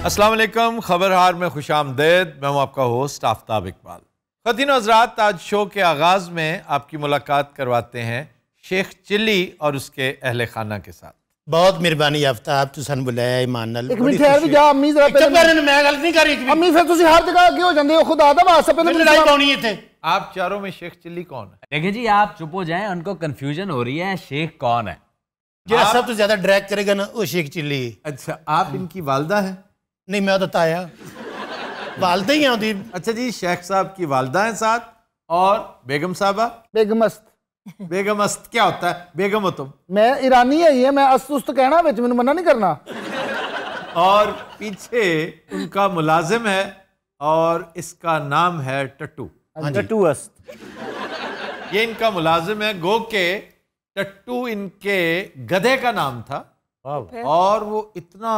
अस्सलाम वालेकुम, खबरहार में खुशामदीद। मैं हूं आपका होस्ट आफ्ताब इकबाल। ख़वातीन और हज़रात, आज शो के आगाज़ में आपकी मुलाकात करवाते हैं शेख चिल्ली और उसके अहले खाना के साथ। बहुत मेहरबानी आफ्ताब, तू सन बुलाया ईमान नाल। एक मिनट ठहर भी जा अम्मी जरा चुप कर, मैं गल नहीं कर रही। अम्मी फिर तुसी हर जगह क्यों हो जांदे हो? खुदा दा वास्ता पे लड़ाई पाउनी है थे। आप चारों में शेख चिल्ली कौन है? देखिए जी, आप चुप हो जाएं, उनको कंफ्यूजन हो रही है शेख कौन है। जो सब तो ज्यादा ड्रैग करेगा ना वो शेख चिल्ली। अच्छा, आप इनकी वालदा हैं? नहीं, मैं तो ताया वालदा ही होती। अच्छा जी, शेख साहब की वालदा हैं साथ, और बेगम साहबा? बेगमस्त। बेगमस्त क्या होता है? बेगम हो तुम? मैं ईरानी है, मैं अस्तुस्त कहना विच मैनूं मना नहीं करना। और पीछे उनका मुलाजिम है और इसका नाम है टट्टू। टट्टू अस्त। ये इनका मुलाजिम है। गो के टट्टू इनके गधे का नाम था और वो इतना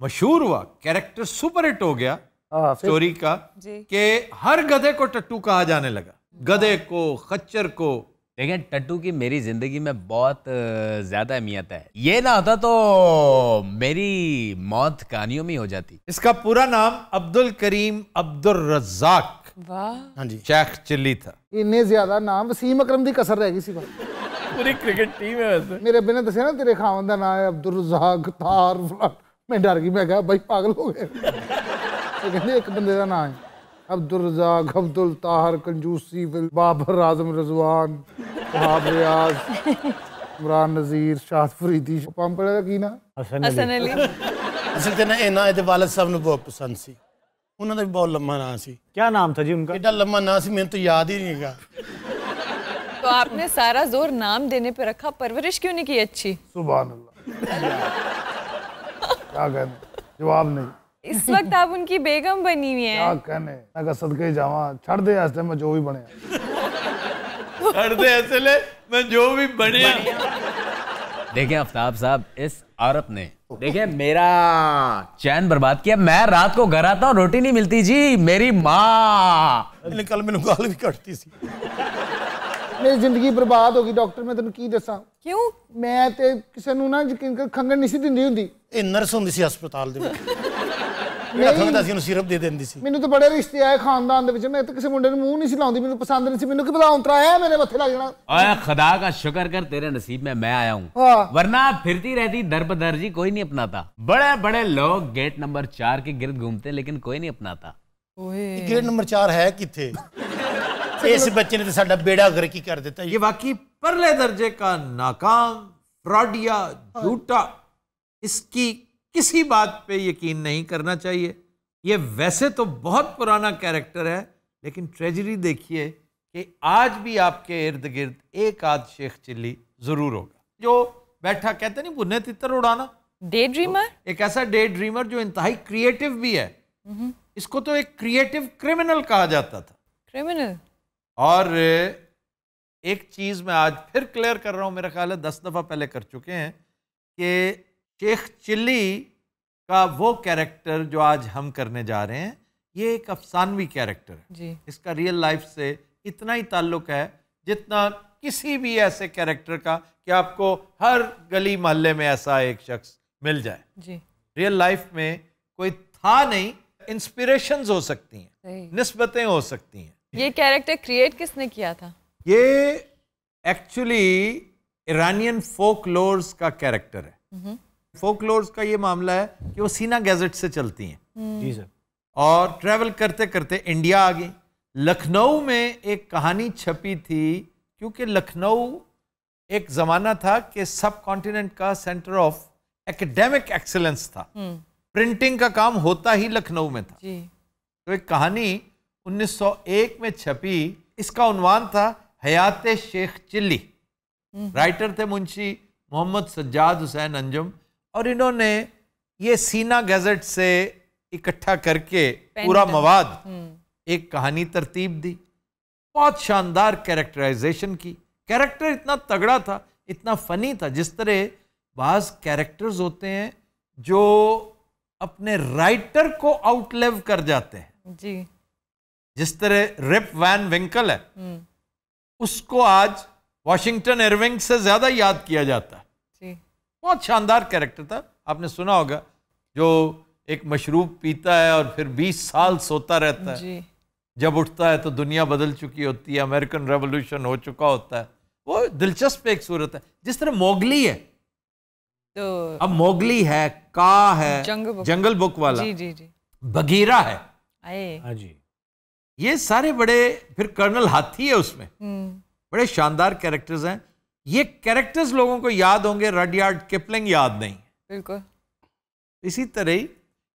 मशहूर हुआ, कैरेक्टर सुपर हिट हो गया स्टोरी का, कि हर गधे को टट्टू कहा जाने लगा। गधे को, खच्चर को। लेकिन टट्टू की मेरी जिंदगी में बहुत ज्यादा अहमियत है। ये ना होता तो मेरी मौत कहानियों में हो जाती। इसका पूरा नाम अब्दुल करीम अब्दुल रज़ाक हाँ जी शेख चिल्ली था। इन्ने ज्यादा नाम वसीम अकरम दी कसर रह गई सी। पूरी क्रिकेट टीम है वैसे। मेरे बिना दसे ना तेरे खावन दा नाम है अब्दुल रज़ाक तार फलान। मैं डर गई, मैं कहा भाई पागल हो गए। तो कहते एक बंदे का नाम है अब्दुल रज़ाक, अब्दुल ताहर, कंजूसी, बाबर आजम, रजवान, वहाब रियाज, इमरान नज़ीर, शाद फरीदी, पंपड़े का की ना हसन अली। असल ते ना इना इहदे वालिद साहब नूं बहुत पसंद सी। उन्हां दा भी बहुत लम्मा नाम सी। क्या नाम था जी उनका? एडा लम्मा नाम सी, मैनूं तो याद ही नहीं है। तो आपने सारा जोर नाम देने पे रखा, परवरिश क्यों नहीं की अच्छी? सुभान अल्लाह। क्या कहने, जवाब नहीं। इस वक्त आप उनकी बेगम बनी हुई हैं। क्या कहने, मैं कहा सदके जावा, छड़ दे ऐसे मैं जो भी बने। छड़ दे ऐसे ले मैं जो भी बने। देखें आफ्ताब साहब, इस औरत ने देखें मेरा चैन बर्बाद किया। मैं रात को घर आता हूँ, रोटी नहीं मिलती जी। मेरी माँ कल मैनूं गाल भी कटती सी। मेरी जिंदगी बर्बाद हो गई डॉक्टर, मैं तेन की दसा। क्यों? मैं ते किसी नूं ना खंघण नहीं सी दिंदी हुंदी। ਇਹ ਨਰਸ ਹੁੰਦੀ ਸੀ ਹਸਪਤਾਲ ਦੇ ਵਿੱਚ। ਜਿਹੜਾ ਖੰਗਦਾ ਸੀ ਉਹਨੂੰ ਸਿਰਪ ਦੇ ਦਿੰਦੀ ਸੀ। ਮੈਨੂੰ ਤਾਂ ਬੜੇ ਰਿਸ਼ਤੇ ਆਏ ਖਾਨਦਾਨ ਦੇ ਵਿੱਚ, ਮੈਂ ਤਾਂ ਕਿਸੇ ਮੁੰਡੇ ਨੂੰ ਮੂੰਹ ਨਹੀਂ ਸੀ ਲਾਉਂਦੀ, ਮੈਨੂੰ ਪਸੰਦ ਨਹੀਂ ਸੀ। ਮੈਨੂੰ ਕੀ ਪਤਾ ਔਂਤਰਾ ਆਇਆ ਮੇਰੇ ਮੱਥੇ ਲੱਗ ਜਾਣਾ। ओए खुदा का शुक्र कर, तेरे नसीब में मैं आया हूँ, हाँ। वरना फिरती रहती दर बदर जी, कोई नहीं अपनाता। बड़े बड़े लोग गेट नंबर 4 के गिर्द घूमते, लेकिन कोई नहीं अपनाता। ਗੇਟ ਨੰਬਰ 4 ਹੈ ਕਿੱਥੇ? ਇਸ ਬੱਚੇ ਨੇ ਤਾਂ ਸਾਡਾ ਬੇੜਾ ਗਰਕ ਹੀ ਕਰ ਦਿੱਤਾ। ये वाकई परले दर्जे का नाकाम फ्रॉडिया झूठा, इसकी किसी बात पे यकीन नहीं करना चाहिए। ये वैसे तो बहुत पुराना कैरेक्टर है, लेकिन ट्रेजेडी देखिए कि आज भी आपके इर्द गिर्द एक आध शेख चिल्ली जरूर होगा, जो बैठा, कहते नहीं भुन्ने तितर उड़ाना, डे ड्रीमर। एक ऐसा डे ड्रीमर जो इंतहाई क्रिएटिव भी है। इसको तो एक क्रिएटिव क्रिमिनल कहा जाता था। क्रिमिनल। और एक चीज मैं आज फिर क्लियर कर रहा हूं, मेरा ख्याल है 10 दफा पहले कर चुके हैं, कि शेख चिल्ली का वो कैरेक्टर जो आज हम करने जा रहे हैं, ये एक अफसानवी कैरेक्टर है जी। इसका रियल लाइफ से इतना ही ताल्लुक है जितना किसी भी ऐसे कैरेक्टर का कि आपको हर गली मोहल्ले में ऐसा एक शख्स मिल जाए। जी। रियल लाइफ में कोई था नहीं, इंस्पिरेशंस हो सकती हैं, निस्बतें हो सकती हैं। ये कैरेक्टर क्रिएट किसने किया था? ये एक्चुअली ईरानियन फोकलोर्स का कैरेक्टर है। फोकलोर्स का ये मामला है कि वो सीना गैजेट से चलती हैं। जी सर। और ट्रैवल करते करते इंडिया आ गई। लखनऊ में एक कहानी छपी थी, क्योंकि लखनऊ एक ज़माना था कि सब कॉन्टिनेंट का सेंटर ऑफ एकेडमिक एक्सीलेंस था। प्रिंटिंग का काम होता ही लखनऊ में था। जी। तो एक कहानी 1901 में छपी, इसका उन्वान था हयात शेख चिल्ली। राइटर थे मुंशी मोहम्मद सज्जाद हुसैन अंजुम, और इन्होंने ये सीना गैजेट से इकट्ठा करके पूरा मवाद एक कहानी तरतीब दी। बहुत शानदार कैरेक्टराइजेशन की। कैरेक्टर इतना तगड़ा था, इतना फनी था। जिस तरह बाज कैरेक्टर्स होते हैं जो अपने राइटर को आउटलिव कर जाते हैं जी। जिस तरह रिप वैन विंकल है, उसको आज वॉशिंगटन इरविंग से ज्यादा याद किया जाता है। जी। बहुत शानदार कैरेक्टर था। आपने सुना होगा जो एक मशरूब पीता है और फिर 20 साल सोता रहता है, जी जब उठता है तो दुनिया बदल चुकी होती है, अमेरिकन रेवोल्यूशन हो चुका होता है। वो दिलचस्प एक सूरत है। जिस तरह मोगली है, तो अब मोगली है, का है जंगल बुक वाला, जी जी जी बगीरा है, आए हाँ जी, ये सारे बड़े, फिर कर्नल हाथी है उसमें, बड़े शानदार कैरेक्टर्स हैं। ये कैरेक्टर्स लोगों को याद होंगे, रडयार्ड किपलिंग याद नहीं। बिल्कुल इसी तरह ही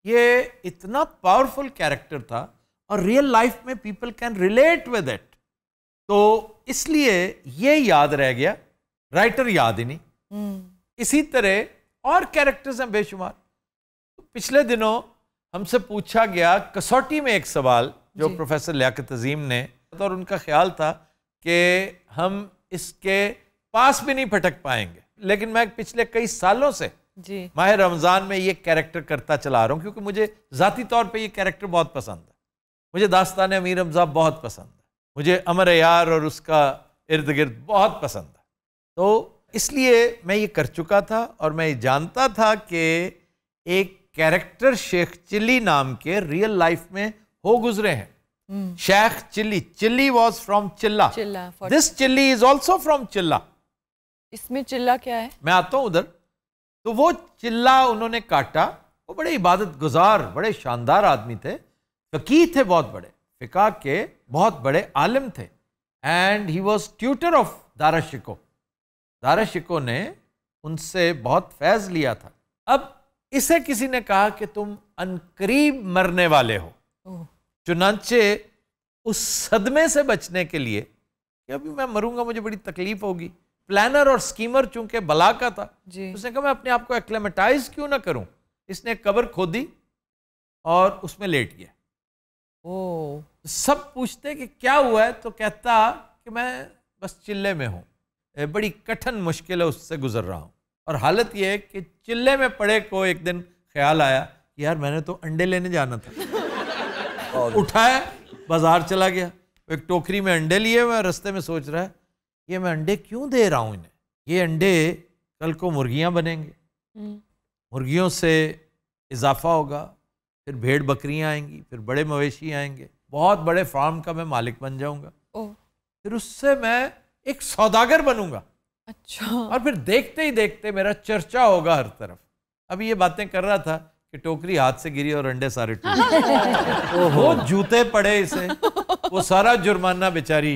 ये इतना पावरफुल कैरेक्टर था और रियल लाइफ में people can relate with it, तो इसलिए ये याद रह गया, राइटर याद ही नहीं। इसी तरह और कैरेक्टर्स हैं बेशुमार। तो पिछले दिनों हमसे पूछा गया कसौटी में एक सवाल जो प्रोफेसर लियाकत अजीम ने, और उनका ख्याल था कि हम इसके पास भी नहीं फटक पाएंगे, लेकिन मैं पिछले कई सालों से जी माह रमज़ान में ये कैरेक्टर करता चला रहा हूँ, क्योंकि मुझे ज़ाती तौर पे ये कैरेक्टर बहुत पसंद है। मुझे दास्तान अमीर हमज़ा बहुत पसंद है, मुझे अमर यार और उसका इर्द गिर्द बहुत पसंद है। तो इसलिए मैं ये कर चुका था और मैं ये जानता था कि एक कैरेक्टर शेख चिल्ली नाम के रियल लाइफ में हो गुजरे हैं। Sheikh Chilli, Chilli was from Chilla, this Chilli is also from Chilla. इसमें चिल्ला क्या है? मैं आता हूँ उधर। तो वो चिल्ला उन्होंने काटा। वो बड़े इबादत गुजार, बड़े शानदार आदमी थे, फकीह थे, बहुत बड़े फिका के बहुत बड़े आलिम थे, and he was tutor of Dara Shikoh. Dara Shikoh ने उनसे बहुत फैज़ लिया था। अब इसे किसी ने कहा कि तुम अनकरीब मरने वाले हो, चुनांचे उस सदमे से बचने के लिए कि अभी मैं मरूंगा, मुझे बड़ी तकलीफ होगी, प्लानर और स्कीमर चूंकि बला का था, उसने कहा मैं अपने आप को एक्लेमेटाइज क्यों ना करूं। इसने कब्र खोदी और उसमें लेट गया। सब पूछते कि क्या हुआ है, तो कहता कि मैं बस चिल्ले में हूं, बड़ी कठिन मुश्किल है उससे गुजर रहा हूं। और हालत यह है कि चिल्ले में पड़े को एक दिन ख्याल आया कि यार मैंने तो अंडे लेने जाना था। उठाया, बाजार चला गया, एक टोकरी में अंडे लिए हुए, रास्ते में सोच रहा है ये मैं अंडे क्यों दे रहा हूं इन्हें, ये अंडे कल को मुर्गियां बनेंगे, मुर्गियों से इजाफा होगा, फिर भेड़ बकरियां आएंगी, फिर बड़े मवेशी आएंगे, बहुत बड़े फार्म का मैं मालिक बन जाऊंगा, फिर उससे मैं एक सौदागर बनूंगा। अच्छा। और फिर देखते ही देखते मेरा चर्चा होगा हर तरफ। अभी ये बातें कर रहा था कि टोकरी हाथ से गिरी और अंडे सारे टूटे। वो जूते पड़े इसे, वो सारा जुर्माना बेचारी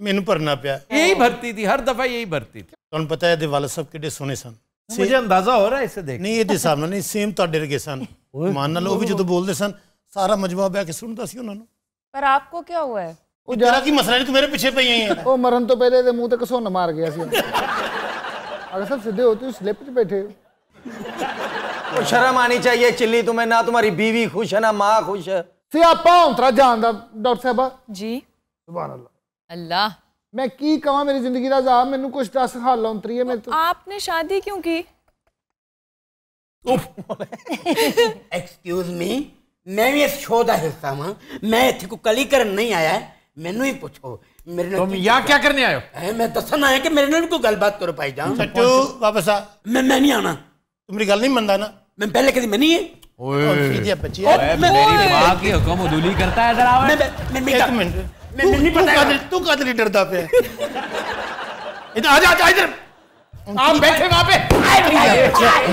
मैनू भरना पिया। यही भरती थी, हर दफा यही भरती थी। तुहानू पता है वाले सब किड्डे सोने सन। मुझे अंदाजा हो रहा है इसे देख। नहीं ये हिसाब नाल नहीं, सेम तुहाडे वर्गे सन। मान लो भी जो बोलते सन सारा मजमा बह के सुनता सी उन्होंने। पर आपको क्या हुआ है? ਉਹ ਜਰਾ ਕੀ ਮਸਲਾ ਨਹੀਂ, ਤੂੰ ਮੇਰੇ ਪਿੱਛੇ ਪਈ ਆਈ ਹੈ। ਉਹ ਮਰਨ ਤੋਂ ਪਹਿਲੇ ਦੇ ਮੂੰਹ ਤੇ ਘਸੁੰਨ ਮਾਰ ਗਿਆ ਸੀ। अगर सब सीधे हो तो स्लिप पे बैठे तो शर्म आनी चाहिए चिल्ली तुम्हें, ना तुम्हारी बीवी खुश है ना माँ खुश है। सियापा औंतरा जानदा डॉक्टर साहबा जी। सुभान अल्लाह। अल्लाह, मैं की कहां मेरी जिंदगी दा जा, मैनू कुछ दस हाल औंतरी है मेरे तो। आपने शादी क्यों की? एक्सक्यूज मी, मैं भी इस शो का हिस्सा हां, मैं इत्थे को कली करन नहीं आया है, मैनू ही पूछो मेरे तुम यहाँ क्या करने आए हो? मैं दसन आया कि मेरे नाल कोई गलबात करो भाई जान। सट्टू वापस आ। मैं नहीं आना। तू मेरी गल नहीं मनदा ना? मैं पहले कभी मनी है। ओए बच्ची मेरी माँ की हुक्म उदूली करता है। इधर आओ। एक मिनट, मैं नहीं पता तू कद नहीं डरदा पे। इधर आ जा इधर। आप बैठे वहां पे।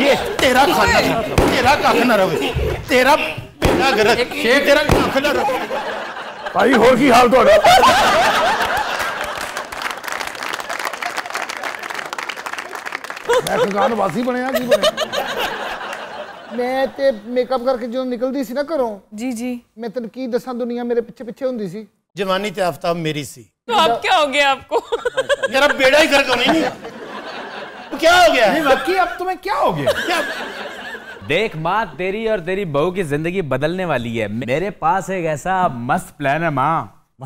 ये तेरा खाना, तेरा कख ना रहे, तेरा बेटा गरक, एक शेर तेरा कख ना रहे। भाई होर की हाल ਤੁਹਾਡਾ? मैं खगान वासी बनया की बनया। मैं ते मेकअप करके जो निकलदी सी ना घरों, जी जी, मैं तन की दसा दुनिया मेरे पीछे पीछे हुंदी सी। जवानी ते आफ्ताब मेरी सी। तो अब क्या हो गया आपको? तेरा बेड़ा ही गर्क होनी नहीं। तो क्या हो गया? नहीं वाकई अब तुम्हें क्या हो गया? क्या? देख माँ, तेरी और तेरी बहू की जिंदगी बदलने वाली है। मेरे पास एक ऐसा मस्त प्लान है माँ,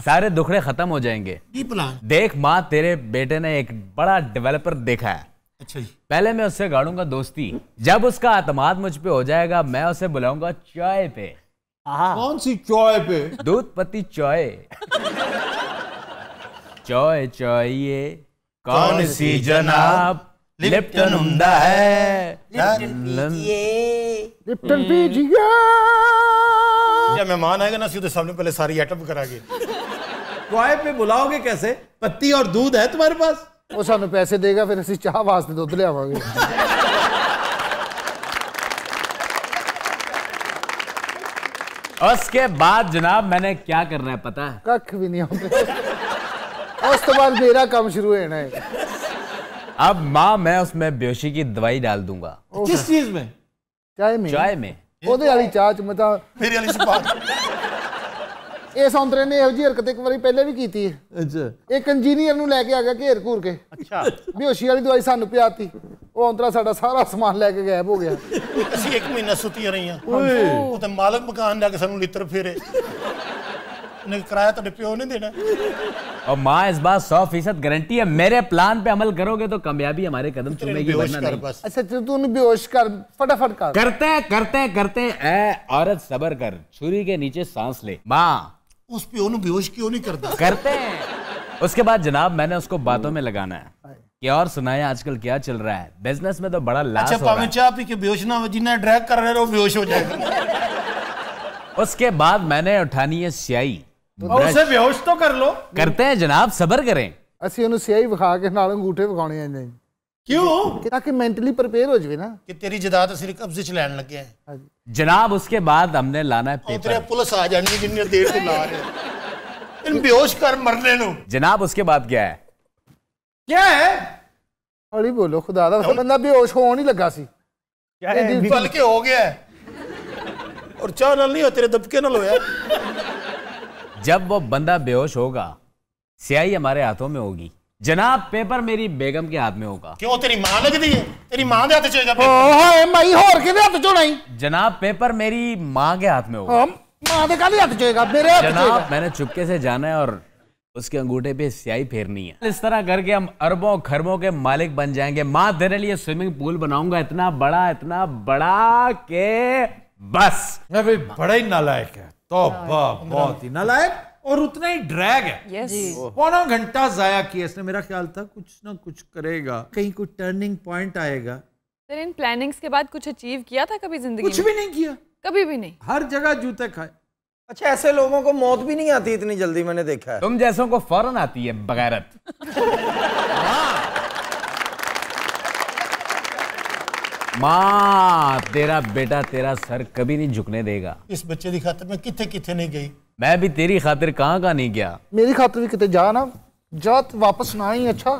सारे दुखड़े खत्म हो जाएंगे। ये प्लान? देख माँ, तेरे बेटे ने एक बड़ा डेवलपर देखा है। अच्छा जी। पहले मैं उससे गाड़ूंगा दोस्ती, जब उसका एतमाद मुझ पे हो जाएगा मैं उसे बुलाऊंगा चाय पे। कौन सी चाय पे? दूध पत्ती चाय। चाय चाहिए कौन सी जनाब, लिप्टन उम्दा है। लिप्टन पीजिए। जब मेहमान आएगा ना सीधे सामने पहले सारी आइटम करागे। टॉय पे बुलाओगे कैसे? पत्ती और दूध है तुम्हारे पास? वो सानू पैसे देगा फिर असं चाह वास्ते दुध लियावांगे। उसके बाद जनाब मैंने क्या करना है पता है? कख भी नहीं होते। उस तो बाद मेरा काम शुरू होना है। अब माँ मैं उसमें बेहोशी की दवाई डाल दूंगा। किस चीज में? चाय में। चाय में ओदे वाली चाह च मता मेरी वाली से बात। ਇਹ ਸੌਂਤਰੇ ਨੇ ਇਹੋ ਜਿਹੀ ਹਰਕਤ ਇੱਕ ਵਾਰੀ ਪਹਿਲੇ ਵੀ ਕੀਤੀ ਹੈ। अच्छा ਇੱਕ ਇੰਜੀਨੀਅਰ ਨੂੰ ਲੈ ਕੇ ਆ ਗਿਆ ਘੇਰ ਘੂਰ ਕੇ। ਅੱਛਾ ਬੇਹੋਸ਼ੀ ਵਾਲੀ ਦਵਾਈ ਸਾਨੂੰ ਪਿਆਤੀ। ਉਹ ਔਂਤਰਾ ਸਾਡਾ ਸਾਰਾ ਸਮਾਨ ਲੈ ਕੇ ਗਾਇਬ ਹੋ ਗਿਆ। ਅਸੀਂ 1 ਮਹੀਨਾ ਸੁੱਤੀਆਂ ਰਹੀਆਂ। ਉਹ ਤਾਂ ਮਾਲਕ ਮਕਾਨ ਜਾ ਕੇ ਸਾਨੂੰ ਲਿੱਤਰ ਫੇਰੇ। ਉਹਨੇ ਕਿਰਾਇਆ ਤੁਹਾਡੇ ਪਿਓ ਨੇ ਦੇਣਾ। और माँ इस बात 100% गारंटी है मेरे प्लान पे अमल करोगे तो कामयाबी हमारे कदम चूमेगी बेहोश वरना कर नहीं। बस। ਅੱਛਾ ਤੂੰ ਉਹਨੂੰ ਬੇਹੋਸ਼ ਕਰ फटाफट कर। करते हैं ऐ औरत सबर कर छुरी के नीचे सांस ले। माँ उस पियो ਨੂੰ बेहोश क्यों नहीं करता? करते हैं। उसके बाद जनाब मैंने उसको बातों में लगाना है कि और सुनाए आजकल क्या चल रहा है बिजनेस में तो बड़ा लाश अच्छा हो रहा पावे है। चाह पी के बेहोश ना हो जिन्ना ड्रैग कर रहे हो बेहोश हो जाएगा। उसके बाद मैंने उठानी है स्याही। और उसे बेहोश तो कर लो। करते हैं जनाब सबर करें। ਅਸੀਂ ਉਹਨੂੰ ਸਿਆਹੀ ਵਿਖਾ ਕੇ ਨਾਲ ਅੰਗੂਠੇ ਵਿਖਾਉਣੇ ਆ ਨੇ क्यों? ਤਾਂ ਕਿ ਮੈਂਟਲੀ ਪ੍ਰਿਪੇਅਰ ਹੋ ਜਾਵੇ ਨਾ। कि तेरी जायदाद सिर्फ कब्जे च लैन लगे हैं। जनाब उसके बाद हमने लाना है और तेरे पेपर। पुलिस आ जानी जिन्नी देर तो ला रहे इन बेहोश कर मरने नु। जनाब उसके बाद क्या है? क्या है? ਹੌਲੀ ਬੋਲੋ ਖੁਦਾ ਦਾ ਬੰਦਾ ਬੇਹੋਸ਼ ਹੋਣ ਹੀ ਲੱਗਾ ਸੀ। बल्कि हो गया है और चाह नाल नहीं हो तेरे दबके नाल होया। जब वो बंदा बेहोश होगा स्याही हमारे हाथों में होगी। जनाब पेपर मेरी बेगम के हाथ में होगा। क्यों तेरी मां लगदी है? तेरी मां दे हाथ च होएगा ਓ पेपर। ਹਾਏ ਮਾਈ ਹੋਰ ਕਿਹਦੇ ਹੱਥ ਚ ਹੋਣਾ ਈ? जनाब पेपर मेरी माँ के हाथ में होगा। ਹਾਂ ਮਾਂ ਦੇ ਕਾਹਦੇ ਹੱਥ ਚ ਹੋਏਗਾ? ਮੇਰੇ ਹੱਥ ਚ ਹੋਏਗਾ। जनाब मैंने चुपके से जाना है और उसके अंगूठे पे स्याही फेरनी है। इस तरह करके हम अरबों खरबों के मालिक बन जाएंगे। माँ तेरे लिए स्विमिंग पूल बनाऊंगा इतना बड़ा के बस। भाई बड़ा ही नालायक है। तौबा, बहुत ही नालायक और उतना ही ड्रैग है। यस पौना घंटा जाया किया इसने। मेरा ख्याल था कुछ ना कुछ करेगा, कहीं कोई टर्निंग पॉइंट आएगा। सर इन प्लानिंग्स के बाद कुछ अचीव किया था कभी जिंदगी कुछ में? भी नहीं किया, कभी भी नहीं। हर जगह जूते खाए। अच्छा ऐसे लोगों को मौत भी नहीं आती इतनी जल्दी, मैंने देखा है। तुम जैसों को फौरन आती है बगैरत। माँ तेरा बेटा तेरा सर कभी नहीं झुकने देगा। इस बच्चे की खातिर मैं किथे किथे नहीं गई। मैं भी तेरी खातिर कहाँ नहीं गया। ਮੇਰੀ ਖਾਤਰ ਵੀ ਕਿਤੇ ਜਾ ਨਾ ਜਾ ਤੇ ਵਾਪਸ ਨਾ ਹੀ ਅੱਛਾ।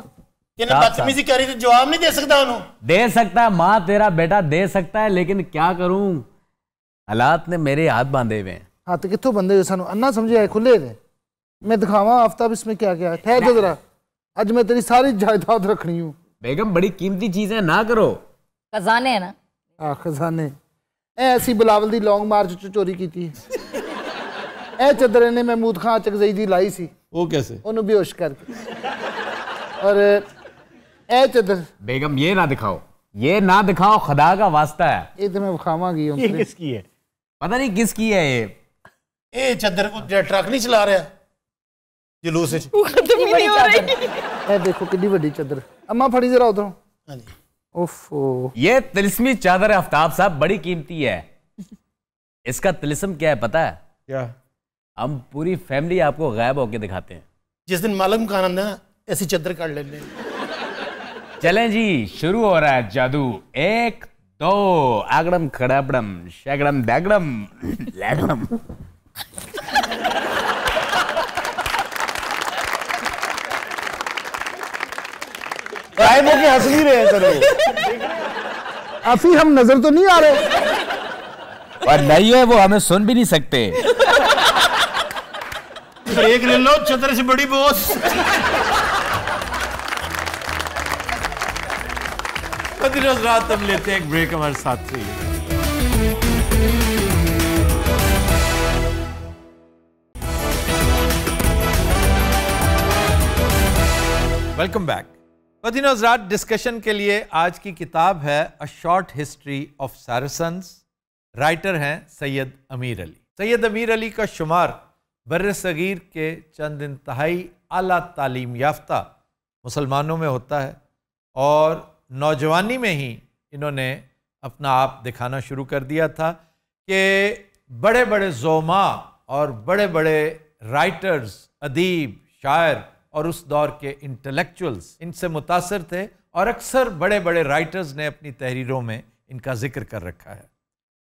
इन्हें बदतमीजी करी तो जवाब नहीं दे सकता उन्होंने। दे सकता है माँ तेरा बेटा दे सकता है लेकिन क्या करूं हालात ने मेरे हाथ बांधे हुए हैं। ਹੱਥ ਕਿੱਥੋਂ ਬੰਦੇ ਹੋਏ ਸਾਨੂੰ ਅੰਨਾ ਸਮਝਿਆ ਖੁੱਲੇ ਨੇ। मैं दिखावा आफ्ताब इसमें क्या क्या है। ठहर जा जरा आज मैं तेरी सारी जायदाद रखनी हूँ। बेगम बड़ी कीमती चीजें ना करो। खजाने है ना। आ खजाने ऐसी बिलावल दी लॉन्ग मार्च च चोरी की थी। ए चदर ने महमूद खां चकजई दी लाई सी। वो कैसे? ओनू बेहोश करके और ए चदर बेगम ये ना दिखाओ, ये ना दिखाओ, खुदा का वास्ता है। ये तो मैं विखावांगी ये किसकी है? पता नहीं किसकी है ये। ये चदर को ट्रक नहीं चला रहा जुलूस च। खत्म ही नहीं हो रही। ए देखो कितनी बड़ी चदर। अम्मा फड़ी जरा उधरों। हाँ जी। ओफो ये तिलिस्मी चादर आफ्ताब साहब बड़ी कीमती है। इसका तिलिस्म क्या है पता है? क्या? हम पूरी फैमिली आपको गायब होके दिखाते हैं। जिस दिन मालूम खान आंदा ना ऐसी चदर काट लेने। चलें जी शुरू हो रहा है जादू। 1 2 आगड़म खड़ाबड़म शगड़म बैगड़म लैगड़म। गायब होके हंस नहीं रहे सर। अफी हम नजर तो नहीं आ रहे। और नहीं है वो हमें सुन भी नहीं सकते। ब्रेक ले लो चदर से बड़ी बॉस। रात हम लेते हैं एक ब्रेक, हमारे साथ रहिए। Welcome back. हज़रात डिस्कशन के लिए आज की किताब है a short history of Saracens. Writer हैं सैयद अमीर अली। सैयद अमीर अली का शुमार बर्र सगीर के चंद इंतहाई आला तालीम याफ्ता मुसलमानों में होता है और नौजवानी में ही इन्होंने अपना आप दिखाना शुरू कर दिया था कि बड़े बड़े ज़ोमा और बड़े बड़े राइटर्स, अदीब, शायर और उस दौर के इंटेलेक्चुअल्स इनसे मुतासर थे और अक्सर बड़े बड़े राइटर्स ने अपनी तहरीरों में इनका जिक्र कर रखा है।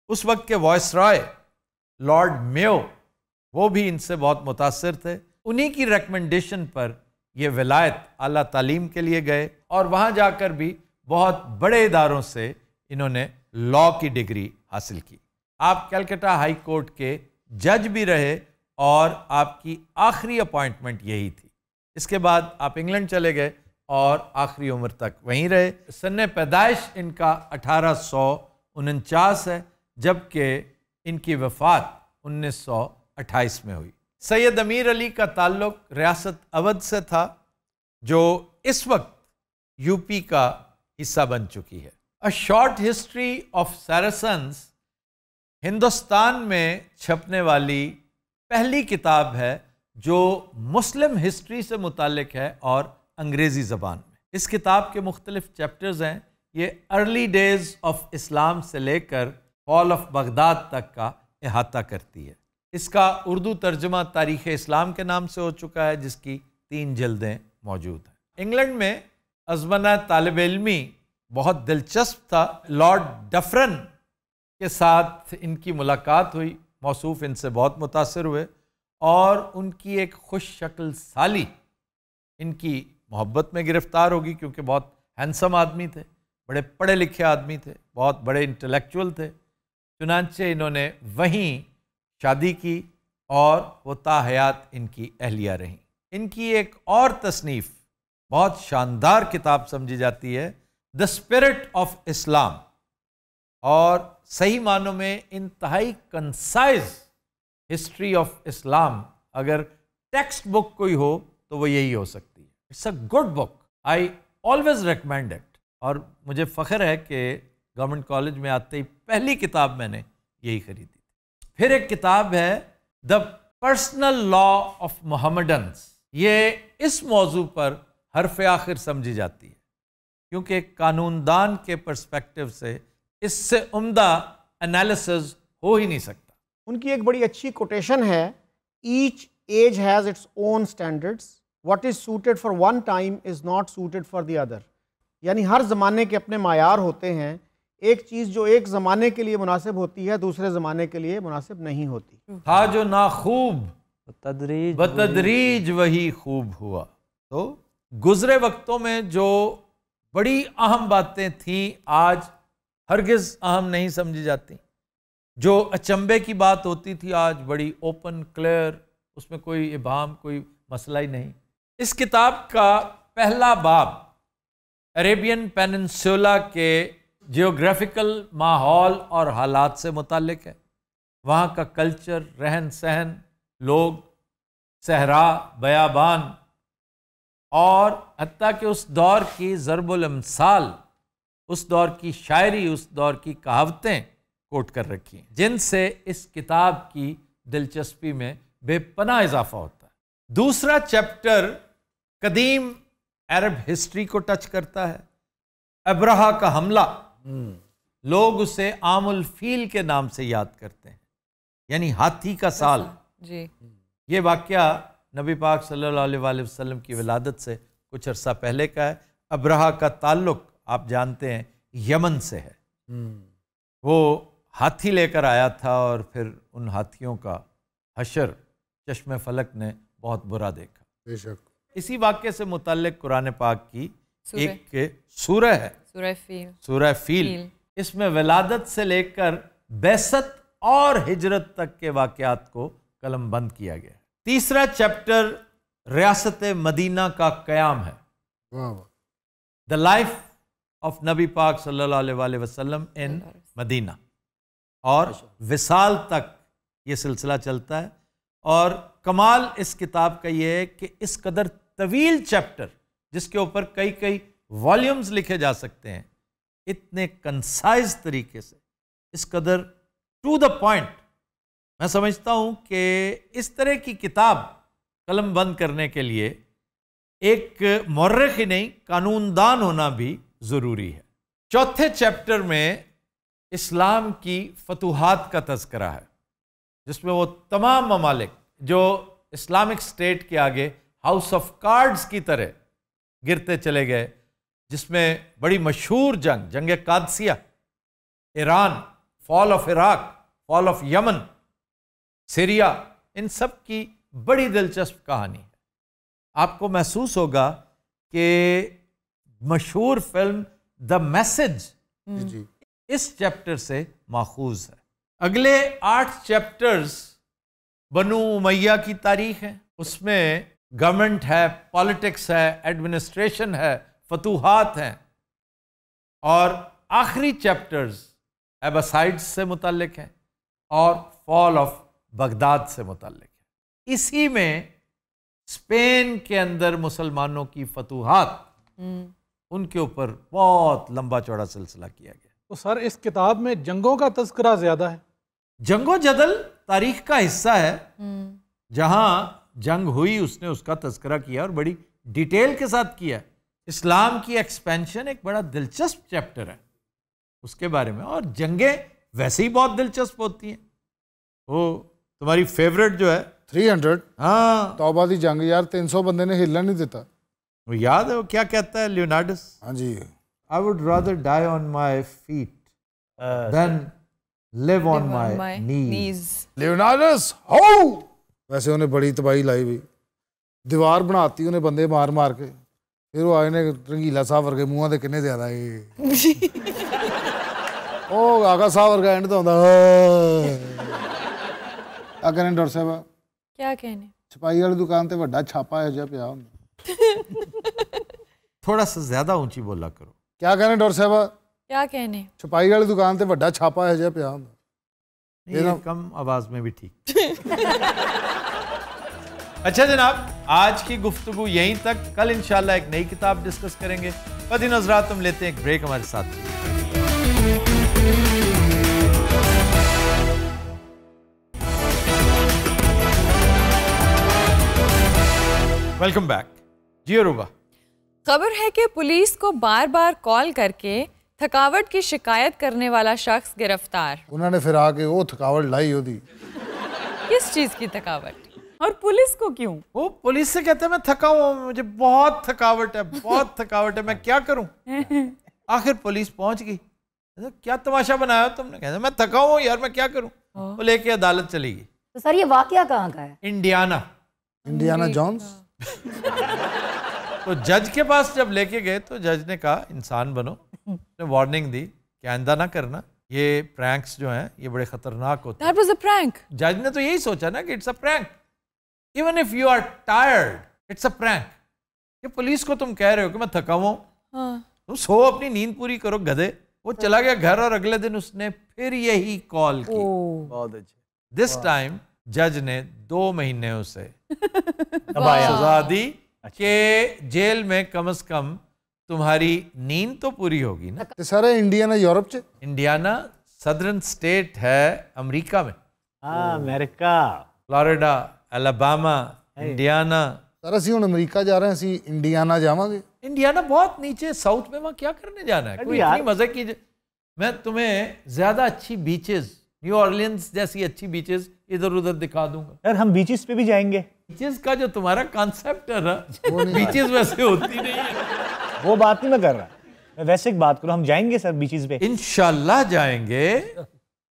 उस वक्त के वॉइसरॉय लॉर्ड मेयो वो भी इनसे बहुत मुतासर थे। उन्हीं की रिकमेंडेशन पर ये विलायत आला तालीम के लिए गए और वहाँ जाकर भी बहुत बड़े इदारों से इन्होंने लॉ की डिग्री हासिल की। आप कलकत्ता हाई कोर्ट के जज भी रहे और आपकी आखिरी अपॉइंटमेंट यही थी। इसके बाद आप इंग्लैंड चले गए और आखिरी उम्र तक वहीं रहे। सन्ने पैदाइश इनका 1849 है, जबकि इनकी वफ़ात 1928 में हुई। सैयद अमीर अली का ताल्लुक रियासत अवध से था, जो इस वक्त यूपी का हिस्सा बन चुकी है। A short history of Saracens Hindustan में छपने वाली पहली किताब है जो मुस्लिम हिस्ट्री से मुतालिक है और अंग्रेज़ी ज़बान में। इस किताब के मुख्तलिफ चैप्टर्स हैं। ये अर्ली डेज़ ऑफ इस्लाम से लेकर फॉल ऑफ बगदाद तक का इहाता करती है। इसका उर्दू तर्जुमा तारीख़ इस्लाम के नाम से हो चुका है, जिसकी 3 जल्दें मौजूद हैं। इंग्लैंड में अज़मना तालिब इल्मी बहुत दिलचस्प था। लॉर्ड डफरन के साथ इनकी मुलाकात हुई, मौसूफ इनसे बहुत मुतासर हुए और उनकी एक खुश शक्ल साली इनकी मोहब्बत में गिरफ्तार होगी, क्योंकि बहुत हैंडसम आदमी थे, बड़े पढ़े लिखे आदमी थे, बहुत बड़े इंटेलेक्चुअल थे। चुनांचे इन्होंने वहीं शादी की और वो ताहयात इनकी अहलिया रहीं। इनकी एक और तसनीफ़ बहुत शानदार किताब समझी जाती है, द स्पिरिट ऑफ इस्लाम, और सही मानों में इंतहाई कंसाइज हिस्ट्री ऑफ इस्लाम अगर टेक्स्ट बुक कोई हो तो वो यही हो सकती है। It's a good book, I always recommend it. और मुझे फ़ख्र है कि गवर्नमेंट कॉलेज में आते ही पहली किताब मैंने यही खरीदी थी। फिर एक किताब है the personal law of Mohammedans. ये इस मौजू पर हरफ आखिर समझी जाती है, क्योंकि कानूनदान के पर्सपेक्टिव से इससे उम्दा एनालिसिस हो ही नहीं सकता। उनकी एक बड़ी अच्छी कोटेशन है, each age has its own standards, what is suited for one time is not suited for the other. यानी हर ज़माने के अपने मायार होते हैं। एक चीज़ जो एक ज़माने के लिए मुनासिब होती है दूसरे ज़माने के लिए मुनासिब नहीं होती। था जो ना खूब बतदरीज वही खूब हुआ। तो गुज़रे वक्तों में जो बड़ी अहम बातें थीं आज हरगिज़ अहम नहीं समझी जाती। जो अचंभे की बात होती थी आज बड़ी ओपन क्लियर, उसमें कोई इबाम, कोई मसला ही नहीं। इस किताब का पहला बाब अरेबियन पेनिनसुला के जियोग्राफिकल माहौल और हालात से मुताल्लिक है। वहाँ का कल्चर, रहन सहन, लोग, सहरा, बयाबान और हत्ता कि उस दौर की ज़रबुल अमसाल, उस दौर की शायरी, उस दौर की कहावतें कोट कर रखी हैं, जिनसे इस किताब की दिलचस्पी में बेपनाह इजाफा होता है। दूसरा चैप्टर कदीम अरब हिस्ट्री को टच करता है। अब्रहा का हमला, लोग उसे आमुल फील के नाम से याद करते हैं, यानी हाथी का साल जी। ये वाक़या नबी पाक सल्लल्लाहु अलैहि वसल्लम की विलादत से कुछ अरसा पहले का है। अब्रहा का ताल्लुक आप जानते हैं यमन से है। वो हाथी लेकर आया था और फिर उन हाथियों का हशर चश्मे फलक ने बहुत बुरा देखा। बेशक इसी वाक़े से मुतल्लिक कुरान पाक की एक सूरह है, सूरह फील। इसमें विलादत से लेकर बैसत और हिजरत तक के वाक़यात को कलमबंद किया गया है। तीसरा चैप्टर रियासत मदीना का क़याम है, द लाइफ ऑफ नबी पाक सल्लल्लाहु अलैहि वसल्लम इन मदीना, और विसाल तक ये सिलसिला चलता है। और कमाल इस किताब का ये है कि इस कदर तवील चैप्टर, जिसके ऊपर कई कई वॉल्यूम्स लिखे जा सकते हैं, इतने कंसाइज तरीके से, इस कदर टू द पॉइंट, मैं समझता हूँ कि इस तरह की किताब कलम बंद करने के लिए एक मौर्रिख ही नहीं, कानूनदान होना भी ज़रूरी है। चौथे चैप्टर में इस्लाम की फतूहात का तज़किरा है, जिसमें वो तमाम ममालिक जो इस्लामिक स्टेट के आगे हाउस ऑफ कार्ड्स की तरह गिरते चले गए, जिसमें बड़ी मशहूर जंग Qadisiyyah, Iran, fall of Iraq, fall of Yemen, Syria, इन सब की बड़ी दिलचस्प कहानी है। आपको महसूस होगा कि मशहूर फिल्म द मैसेज इस चैप्टर से माखूज है। अगले 8 चैप्टर्स बनु उमैया की तारीख है, उसमें गवर्नमेंट है, पॉलिटिक्स है, एडमिनिस्ट्रेशन है, फतूहात हैं, और आखिरी चैप्टर्स एबासाइड्स से मुताल्लिक हैं और फॉल ऑफ बगदाद से मुताल्लिक है। इसी में स्पेन के अंदर मुसलमानों की फतूहात, उनके ऊपर बहुत लंबा चौड़ा सिलसिला किया गया। तो सर इस किताब में जंगों का तज़किरा ज़्यादा है। जंगो जदल तारीख का हिस्सा है, जहां जंग हुई उसने उसका तज़किरा किया और बड़ी डिटेल के साथ किया। इस्लाम की एक्सपेंशन एक बड़ा दिलचस्प चैप्टर है उसके बारे में, और जंगें वैसे ही बहुत दिलचस्प होती हैं। वो तुम्हारी फेवरेट जो है 300, हाँ, तौबा दी जंग यार, 300 बंदे ने हिलना नहीं देता। वो याद है वो क्या कहता है लियोनार्डस? हाँ जी, I would rather die on my feet than live on my knees. Leonardus how, वैसे उन्हें बड़ी तबाही लाई हुई, दीवार बनाती उन्हें बंदे मार मार के, फिर वो आए ने रंगीला साहब वर्गे मुंह दे किन्ने ज्यादा ओ आगा साहब वर्गा एंड तो होंदा आ कहने डॉक्टर साहब क्या कहने, छपाई वाली दुकान ते वड्डा छापा है जो पिया हुंदा। थोड़ा सा ज्यादा ऊंची बोला करो। क्या कहने डॉक्टर साहब? क्या कहने, छपाई वाली दुकान ते वड्डा छापा है जो पिया हुंदा। ये कम आवाज में भी ठीक। अच्छा जनाब, आज की गुफ्तगू यहीं तक। कल इंशाल्लाह एक नई किताब डिस्कस करेंगे। फदीन हज़रात, हम लेते हैं एक ब्रेक, हमारे साथ। Welcome back. जी अरूबा, खबर है कि पुलिस को बार बार कॉल करके थकावट की शिकायत करने वाला शख्स गिरफ्तार। उन्होंने फिर आके वो थकावट लाई होती। किस चीज की थकावट, और पुलिस को क्यों? वो पुलिस से कहते हैं मैं थका हुआ, मुझे बहुत थकावट है, बहुत थकावट है, मैं क्या करूं? आखिर पुलिस पहुंच गई। तो क्या तमाशा बनाया तुमने? कहते मैं थका हुआ यार, मैं क्या करूं? वो लेके अदालत चली गई। तो सर ये वाकया कहाँ का है? Indiana Jones. तो जज के पास जब लेके गए तो जज ने कहा इंसान बनो, ने वार्निंग दी कि आइंदा ना करना, ये प्रैंक्स जो हैं ये बड़े खतरनाक होते हैं। That was a prank. जज ने तो यही सोचा ना कि it's a prank, even if you are tired it's a prank. कि पुलिस को तुम कह रहे हो कि मैं थका हुआ हूं, तुम सो अपनी नींद पूरी करो गधे। वो चला गया घर और अगले दिन उसने फिर यही कॉल की। बहुत अच्छे। दिस टाइम जज ने 2 महीने उसे सजा दी कि जेल में कम से कम तुम्हारी नींद तो पूरी होगी ना। तो सारा इंडियाना यूरोप च, इंडियाना सदर्न स्टेट है अमेरिका में। America, Florida, Alabama, Indiana. Sir ਅਸੀਂ ਹੁਣ ਅਮਰੀਕਾ ਜਾ ਰਹੇ ਹਾਂ, ਅਸੀਂ ਇੰਡੀਆਨਾ ਜਾਵਾਂਗੇ। इंडियाना बहुत नीचे साउथ में, वहां क्या करने जाना है? कोई इतनी मजे की मैं तुम्हें ज्यादा अच्छी बीचेस, न्यू ऑरलियंस जैसी अच्छी बीचेस इधर उधर दिखा दूंगा। सर हम बीचेस पे भी जाएंगे। बीचेस का जो तुम्हारा कॉन्सेप्ट है ना, बीचेस वैसे होती नहीं है। वो बात नहीं मैं कर रहा, मैं वैसे एक बात करूं, हम जाएंगे सर बीचेस पे। इंशाल्लाह जाएंगे।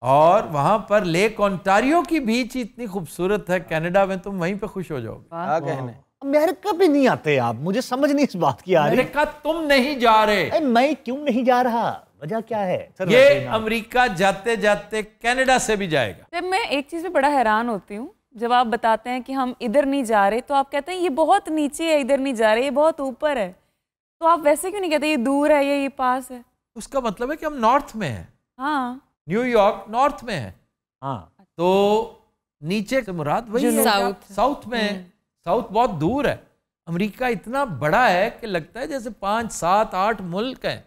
और वहां पर लेक ओंटारियो की बीच इतनी खूबसूरत है, कनाडा में तुम वहीं पे खुश हो जाओगे। क्या कहने? अमेरिका पे नहीं आते आप, मुझे समझ नहीं इस बात की आ रही। अमेरिका तुम नहीं जा रहे। मैं क्यों नहीं जा रहा, वजह क्या है सर? ये अमेरिका जाते जाते कनाडा से भी जाएगा। जब मैं एक चीज पे बड़ा हैरान होती हूँ, जब आप बताते हैं कि हम इधर नहीं जा रहे तो आप कहते हैं ये बहुत नीचे है, इधर नहीं जा रहे, ये बहुत ऊपर है। तो आप वैसे क्यों नहीं कहते ये दूर है, ये पास है? उसका मतलब है कि हम नॉर्थ में हैं। हाँ, न्यूयॉर्क नॉर्थ में है। हाँ, तो नीचे से मुराद वही है, साउथ में है। साउथ बहुत दूर है। अमेरिका इतना बड़ा है कि लगता है जैसे 5, 7, 8 मुल्क हैं।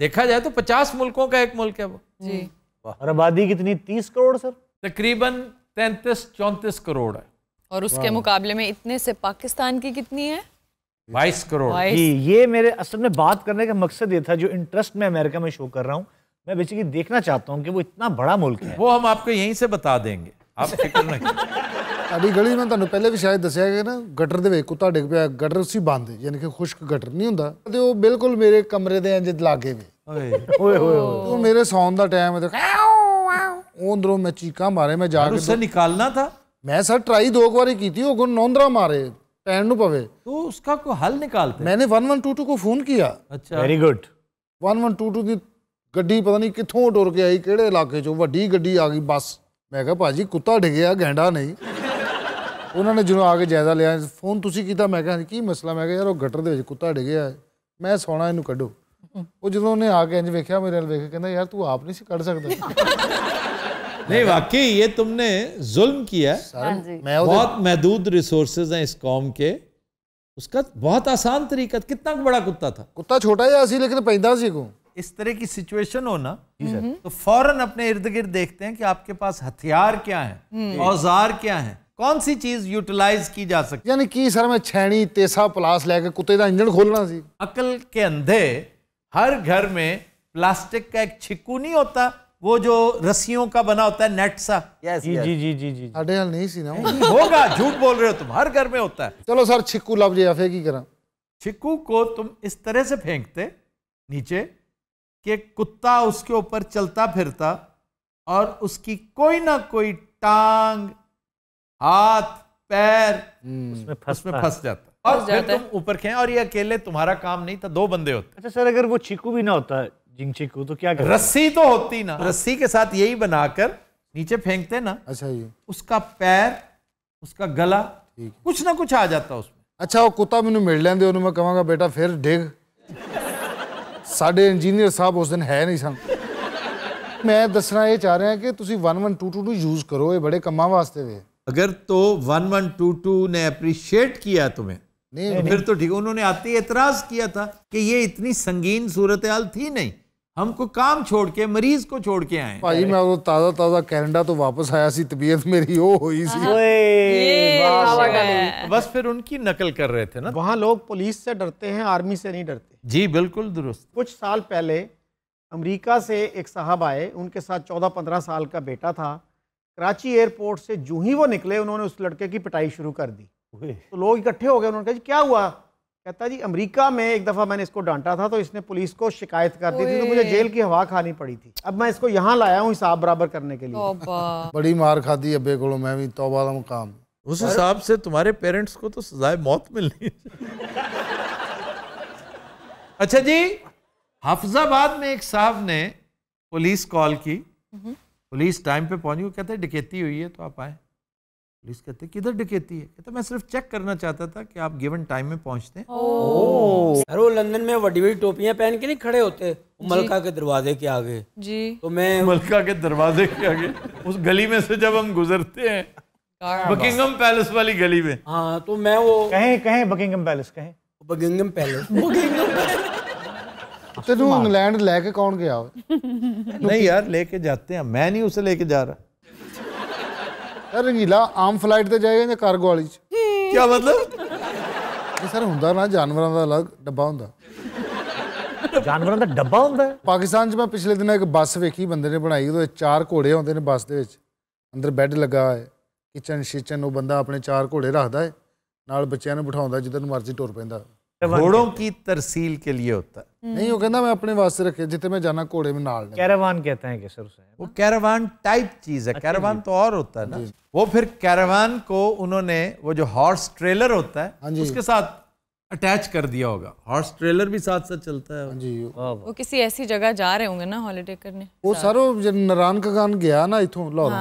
देखा जाए तो 50 मुल्कों का एक मुल्क है वो। जी। और आबादी कितनी? 30 करोड़ सर। तकरीबन 33-34 करोड़ है। और उसके मुकाबले में इतने से पाकिस्तान की कितनी है? 22 करोड़। जी, ये मेरे असल में बात करने का मकसद ये था, जो इंटरेस्ट मैं अमेरिका में शो कर रहा हूँ, मैं बेसिकली देखना चाहता हूँ कि वो इतना बड़ा मुल्क है। वो हम आपको यहीं से बता देंगे, आप फिक्र ना कीजिए। ਸਾਡੀ ਗਲੀ ਮੈਂ ਤੁਹਾਨੂੰ ਪਹਿਲੇ ਵੀ ਸ਼ਾਇਦ ਦੱਸਿਆ ਕਿ ਨਾ ਗਟਰ ਦੇ ਵਿੱਚ ਕੁੱਤਾ ਡਿੱਗ ਪਿਆ, ਗਟਰ ਉਸੇ ਬੰਦ ਯਾਨੀ ਕਿ ਖੁਸ਼ਕ ਗਟਰ ਨਹੀਂ ਹੁੰਦਾ ਤੇ ਉਹ ਬਿਲਕੁਲ ਮੇਰੇ ਕਮਰੇ ਦੇ ਇੰਜ ਲਾਗੇ ਵੇ ਓਏ ਹੋਏ ਉਹ ਮੇਰੇ ਸੌਣ ਦਾ ਟਾਈਮ ਹੈ ਉਹ ਅੰਦਰੋਂ ਮੈਂ ਚੀਕਾਂ ਮਾਰੇ ਮੈਂ ਜਾ ਕੇ उससे निकालना था। मैं सर ट्राई 2 ਵਾਰੀ ਕੀਤੀ ਉਹ ਨੌਂਦਰਾ ਮਾਰੇ पैन ਨੂੰ ਪਵੇ तो उसका कोई हल निकालते। मैंने 1122 को फोन किया। अच्छा, वेरी गुड। 1122 ਦੀ ਗੱਡੀ ਪਤਾ ਨਹੀਂ ਕਿੱਥੋਂ ਟੁਰ ਕੇ ਆਈ, ਕਿਹੜੇ ਇਲਾਕੇ ਚੋਂ ਵੱਡੀ ਗੱਡੀ ਆ ਗਈ ਬੱਸ। ਮੈਂ ਕਿਹਾ ਭਾਜੀ ਕੁੱਤਾ ਡਿੱਗਿਆ ਗੈਂਡਾ ਨਹੀਂ। ਉਹਨਾਂ ਨੇ ਜਦੋਂ ਆ ਕੇ ਜਾਇਜ਼ਾ ਲਿਆ, ਫੋਨ ਤੁਸੀਂ ਕੀਤਾ? ਮੈਂ ਕਿਹਾ ਕੀ ਮਸਲਾ? ਮੈਂ ਕਿਹਾ ਯਾਰ ਉਹ ਗਟਰ ਦੇ ਵਿੱਚ ਕੁੱਤਾ ਡਿੱਗਿਆ, ਮੈਂ ਸੌਣਾ, ਇਹਨੂੰ ਕੱਢੋ। ਉਹ ਜਦੋਂ ਉਹਨੇ ਆ ਕੇ ਇੰਜ ਵੇਖਿਆ ਮੇਰੇ ਵੱਲ ਵੇਖ ਕੇ ਕਹਿੰਦਾ ਯਾਰ ਤੂੰ ਆਪ ਨਹੀਂ ਸੀ ਕੱਢ ਸਕਦਾ। नहीं वाकई ये तुमने जुल्म किया। बहुत महदूद रिसोर्सेज हैं इस कौम के। उसका बहुत आसान तरीका, कितना बड़ा कुत्ता था? कुत्ता छोटा ही सी लेकिन पैदा सी को। इस तरह की सिचुएशन हो ना तो फौरन अपने इर्द गिर्द देखते हैं कि आपके पास हथियार क्या है, औजार क्या है, कौन सी चीज यूटिलाइज की जा सकती है। यानी कि सर मैं छैनी तेसा प्लास लेके कुत्ते का इंजन खोलना सी। अकल के अंधे हर घर में प्लास्टिक का एक छिक्कू नहीं होता, वो जो रस्सियों का बना होता है, नेट सा। जी जी जी जी जी। साढ़े हाल नहीं सी ना होगा, झूठ बोल रहे हो तुम, हर घर में होता है। चलो सर छिक्कू लब जाए, फिर की करा? छिक्कू को तुम इस तरह से फेंकते नीचे कि कुत्ता उसके ऊपर चलता फिरता और उसकी कोई ना कोई टांग, हाथ, पैर उसमें फंस जाता और फिर तुम ऊपर खें। और ये अकेले तुम्हारा काम नहीं था, 2 बंदे होते। अच्छा सर, अगर वो चीकू भी ना होता, जिंग चीकू, तो क्या करते? रस्सी तो होती ना, रस्सी के साथ यही बनाकर नीचे फेंकते ना। अच्छा ये उसका पैर, उसका गला, कुछ ना कुछ आ जाता उसमें। अच्छा वो कुत्ता मैनू मिल लेंदे, ਉਹਨੂੰ मैं कहांगा बेटा फिर डिग। साडे इंजीनियर साहब उस दिन है नहीं सन। मैं दसना ये चाह रहा कि तुसी 1122 ਨੂੰ यूज करो, ये बड़े कमां वास्ते वे। अगर तो 1122 ने अप्रिशिएट किया तुम्हें नहीं, फिर तो ठीक। उन्होंने आते ही एतराज किया था कि ये इतनी संगीन सूरत हाल थी नहीं, हमको काम छोड़ के मरीज को छोड़ के आए। भाई मैं वो ताज़ा कनाडा तो वापस आया सी, तबीयत मेरी वो हुई सी। बस फिर उनकी नकल कर रहे थे ना। वहाँ लोग पुलिस से डरते हैं, आर्मी से नहीं डरते। जी बिल्कुल दुरुस्त। कुछ साल पहले अमेरिका से एक साहब आए, उनके साथ 14-15 साल का बेटा था। कराची एयरपोर्ट से जूं ही वो निकले, उन्होंने उस लड़के की पिटाई शुरू कर दी। तो लोग इकट्ठे हो गए, उन्होंने कहा जी क्या हुआ? कहता जी अमेरिका में एक दफ़ा मैंने इसको डांटा था तो इसने पुलिस को शिकायत कर दी थी, तो मुझे जेल की हवा खानी पड़ी थी। अब मैं इसको यहाँ लाया हूँ हिसाब बराबर करने के लिए। बड़ी मार खादी अब्बे को, मैं भी तौबा दा मुकाम। उस हिसाब से तुम्हारे पेरेंट्स को तो सजाए मौत मिलनी। अच्छा जी, हाफिजाबाद में एक साहब ने पुलिस कॉल की, पुलिस टाइम पे पहुंची, वो कहते डकैती हुई है तो आप आए। पुलिस कहते किधर डकैती है? कहते मैं सिर्फ चेक करना चाहता था कि आप गिवन टाइम में पहुंचते हैं। सर वो लंदन में बड़ी बड़ी टोपियां पहन के नहीं खड़े होते मलका के दरवाजे के आगे जी, तो मैं मलका के दरवाजे के आगे उस गली में से जब हम गुजरते हैं, बकिंगम पैलेस वाली गली में, हाँ तो मैं वो कहें बकिंगम पैलेस, कहें बकिंगम पैलेस। तेनू इंग्लैंड लेके कौन गया? नहीं यार लेके जाते हैं, मैं नहीं उसे लेके जा रहा। यार रंगीला आम फ्लाइट ते जाएगा या कार्गो वाली? क्या मतलब? सर हुंदा ना जानवरों का अलग डब्बा हुंदा। जानवरों का डब्बा हुंदा है? पाकिस्तान च मैं पिछले दिन एक बस वेखी बंदे ने बनाई, तो 4 घोड़े होंदे ने बस दे विच, अंदर बैड लगा है, किचन शिचन, वो बंदा अपने 4 घोड़े रखता है, नाल बच्चों ने बिठाउंदा, जिधर मर्जी टुर पैंदा। घोड़ों की तरसील के लिए होता है। नहीं वो कहना मैं अपने वास्ते रखे, जिथे मैं जाना घोड़े में नाल। कैरावान कहते हैं कि सर उसे? वो कैरावान टाइप चीज है। कैरावान तो और होता है ना। वो फिर कैरावान को उन्होंने वो जो हॉर्स ट्रेलर होता है उसके साथ अटैच कर दिया होगा। हॉर्स ट्रेलर भी साथ साथ चलता है। जी वो किसी ऐसी जगह जा रहे होंगे ना हॉलीडे करने। वो सारो नारायण खान गया ना इथों लाहौर,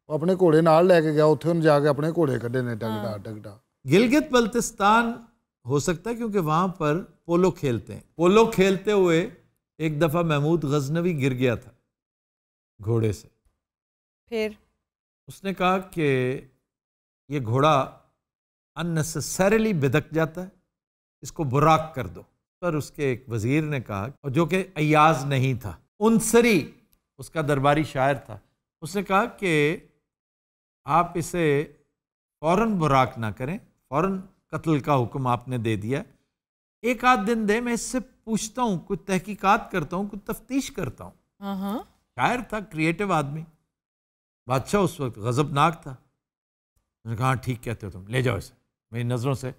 वो अपने घोड़े नाल लेके गया, उत्थे उन्हें जाके अपने घोड़े कड्ढे ने टगड़ा टगड़ा। गिलगित बल्तिस्तान हो सकता है क्योंकि वहां पर पोलो खेलते हैं। पोलो खेलते हुए एक दफा महमूद गजनवी गिर गया था घोड़े से। फिर उसने कहा कि ये घोड़ा अननेसेसरीली बिदक जाता है, इसको बुराक कर दो। पर उसके एक वजीर ने कहा, और जो कि अयाज नहीं था, उनसरी उसका दरबारी शायर था, उसने कहा कि आप इसे फौरन बुराक ना करें, फौरन कत्ल का हुक्म आपने दे दिया, एक आध दिन दे, मैं इससे पूछता हूँ, कुछ तहकीकात करता हूँ, कुछ तफ्तीश करता हूँ। शायर था, क्रिएटिव आदमी। बादशाह उस वक्त गजबनाक था। उसने कहा ठीक कहते हो तुम, ले जाओ इसे, मेरी नज़रों से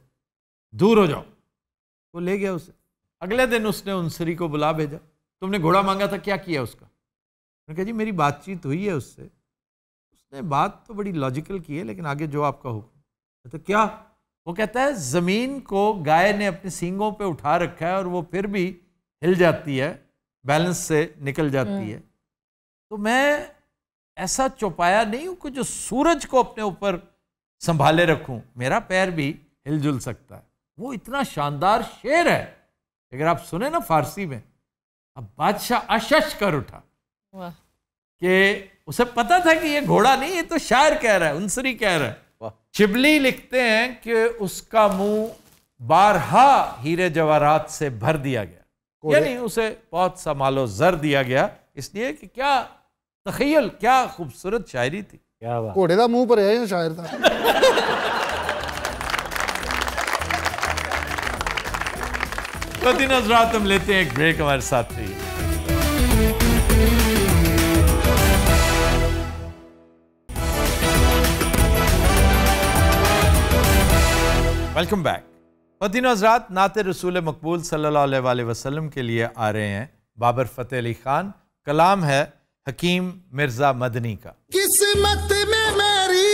दूर हो जाओ। वो ले गया उसे। अगले दिन उसने उनसरी को बुला भेजा, तुमने घोड़ा मांगा था, क्या किया उसका? मैंने कहा जी मेरी बातचीत हुई है उससे, उसने बात तो बड़ी लॉजिकल की है, लेकिन आगे जो आपका हुक्म। तो क्या? वो कहता है ज़मीन को गाय ने अपने सींगों पे उठा रखा है और वो फिर भी हिल जाती है, बैलेंस से निकल जाती है। तो मैं ऐसा चौपाया नहीं हूँ कि जो सूरज को अपने ऊपर संभाले रखूँ, मेरा पैर भी हिलजुल सकता है। वो इतना शानदार शेर है, अगर आप सुने ना फारसी में। अब बादशाह अशश कर उठा कि उसे पता था कि ये घोड़ा नहीं, ये तो शायर कह रहा है, उनसरी कह रहा है। शिबली लिखते हैं कि उसका मुंह बारहा हीरे जवाहरात से भर दिया गया, यानी उसे बहुत सा मालो जर दिया गया, इसलिए कि क्या तखय्युल, क्या खूबसूरत शायरी थी। क्या बात। घोड़े का मुंह पर है शायर था। तो दिन हज़रात हम लेते हैं एक ब्रेक, हमारे साथ रहिए। Welcome back. फतीन हज़रात, नाते रसूल मकबूल सल्लल्लाहु अलैहि वसल्लम के लिए आ रहे हैं बाबर फ़तेह अली खान। कलाम है हकीम मिर्ज़ा मदनी का। किस्मत में मेरी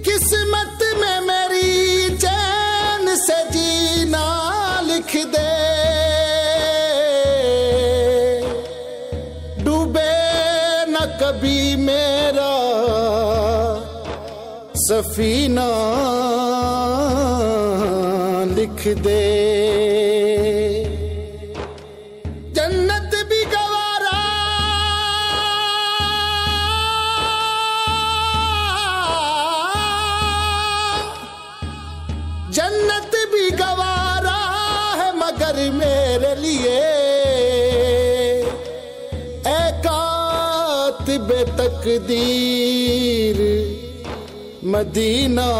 किस्मत में मेरी चैन से जीना लिख दे, डूबे न कभी मेरा सफीना लिख दे। जन्नत भी गवारा जन्नत भी गवारा है मगर मेरे लिए ऐ कातिबे तकदीर मदीना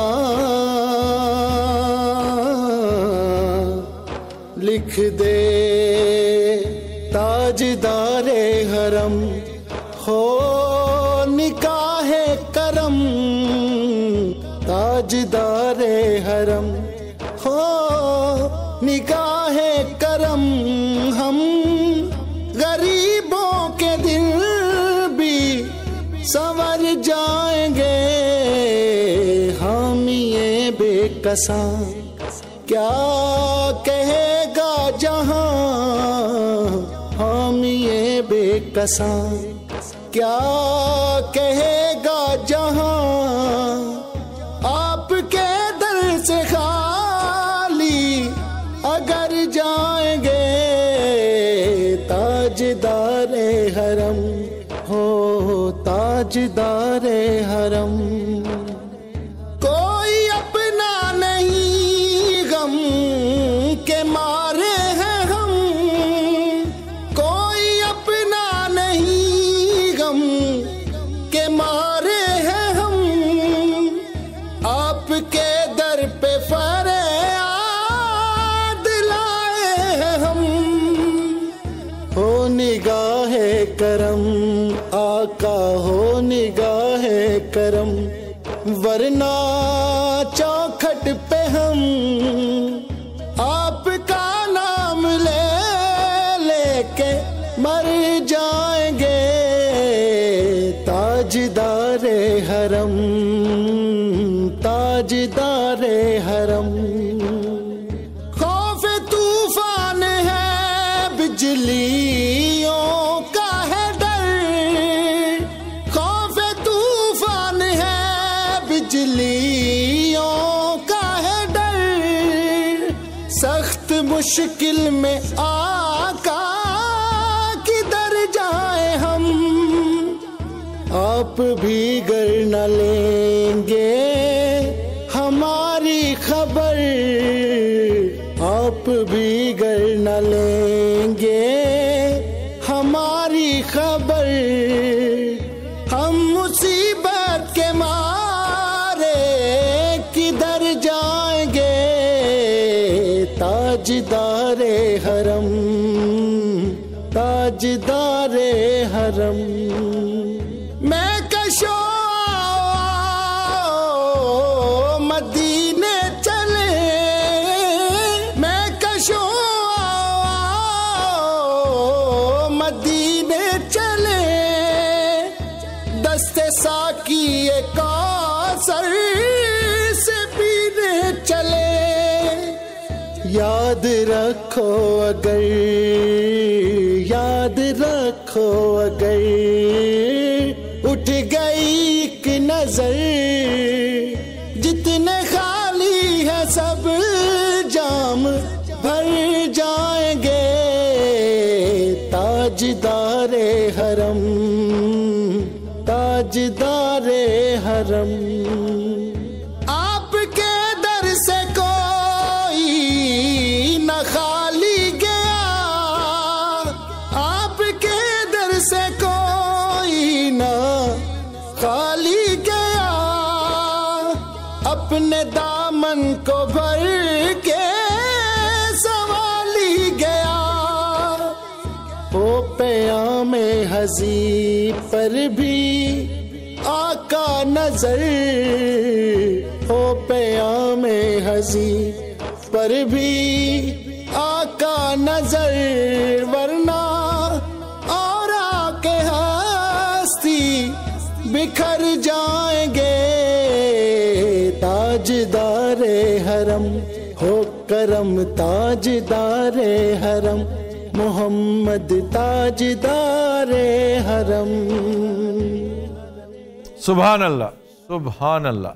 लिख दे। ताजदारे हरम हो निकाहे करम, ताजदारे हरम हो निकाहे करम, हम गरीबों के दिल भी संवर जाएंगे, हामिए बेकसा क्या कहेगा जहां, हामिए बेकसा क्या कहेगा जहां, आपके दर से खाली अगर जाएंगे, ताजदारे हरम हो ताजदारे हरम। कोई अपना नहीं गम के मारे हैं हम, कोई अपना नहीं गम के मारे हैं हम, आपके दर पे फरियाद लाए हैं हम। हो निगाहे करम आका, हो निगाहे करम, वरना चौखट पे हम आपका नाम ले लेके मर जाएंगे, ताजदारे हरम ताजदारे हरम। खौफ तूफान है बिजलियों का है डर, खौफ तूफान है बिजलियों का है डर, सख्त मुश्किल में आका किधर जाए हम, आप भी गर न लेंगे हमारी खबर, आप भी गर न लेंगे हमारी खबर, ताजदारे हरम, ताजदारे हरम। मैं कशो मदीने चले, मैं कशो मदीने चले, दस्ते साकी कौसर से पीने चले। याद रखो अगर, याद रखो अगर उठ गई एक नजर, जितने खाली है सब जाम भर जाएंगे। ताजदारे हरम, ताजदारे हरम। आपके दर से कोई न खाली गया, आपके दर से कोई न खाली गया। अपने दामन को भर के संभाली गया। ओ क़यामे हज़ी पर भी आका नजर, ओ क़यामे हज़ी पर भी आका नजर। वरना और आके हस्ती बिखर जाएंगे। ताजदारे हरम हो करम, ताजदारे हरम मोहम्मद ताजदारे हरम। सुभान अल्लाह, सुभान अल्लाह।